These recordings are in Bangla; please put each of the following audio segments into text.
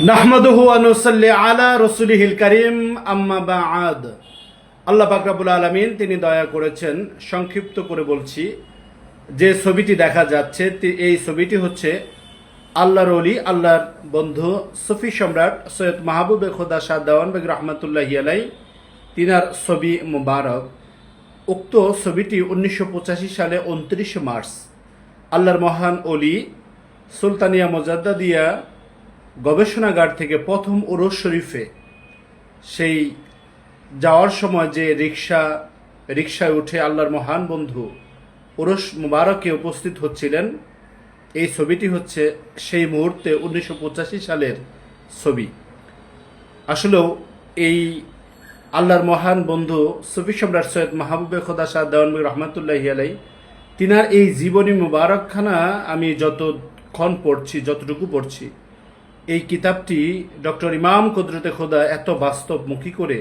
নাহমাদুহু ওয়া নুসাল্লি আলা রাসূলিহিল কারীম আম্মা বা'দ। আল্লাহ পাক রব্বুল আলামিন তিনি দয়া করেছেন, সংক্ষিপ্ত করে বলছি। যে ছবিটি দেখা যাচ্ছে এই ছবিটি হচ্ছে আল্লাহর ওলি, আল্লাহর বন্ধু, সুফি সম্রাট সৈয়দ মাহবুবে খোদা শাহ দেওয়ান বেগ রহমাতুল্লাহি আলাইহি তিনার ছবি মুবারক। উক্ত ছবিটি 1985 সালে 29 মার্চ আল্লাহর মহান ওলি সুলতানিয়া মুজাদ্দাদিয়া গবেষণাগার থেকে প্রথম উরুস শরীফে সেই যাওয়ার সময় যে রিকশায় উঠে আল্লাহর মহান বন্ধু উরুস মুবারকে উপস্থিত হচ্ছিলেন, এই ছবিটি হচ্ছে সেই মুহূর্তে 1985 সালের ছবি। আসলেও এই আল্লাহর মহান বন্ধু সুফি সম্রাট সৈয়দ মাহবুবে খোদা শাহ দেওয়ান বেগ রহমাতুল্লাহি আলাইহি তিনার এই জীবনী মুবারকখানা আমি যতটুকু পড়ছি, এই কিতাবটি ডক্টর ইমাম কুদরতে খোদা এত বাস্তবমুখী করে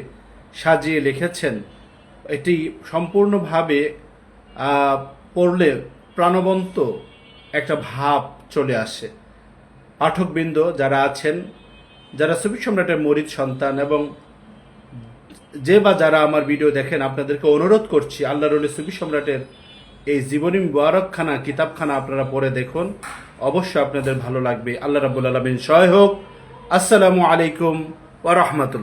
সাজিয়ে লিখেছেন, এটি সম্পূর্ণভাবে পড়লে প্রাণবন্ত একটা ভাব চলে আসে। পাঠকবৃন্দ যারা আছেন, যারা সুফি সম্রাটের মরিদ সন্তান এবং যারা আমার ভিডিও দেখেন, আপনাদেরকে অনুরোধ করছি আল্লাহর ওলি সুফি সম্রাটের এই জীবনী মুবারকখানা কিতাবখানা আপনারা পড়ে দেখুন, অবশ্যই আপনাদের ভালো লাগবে। আল্লাহ রাব্বুল আলামিন সহায় হোক। আসসালামু আলাইকুম ওয়া রাহমাতুল্লাহ।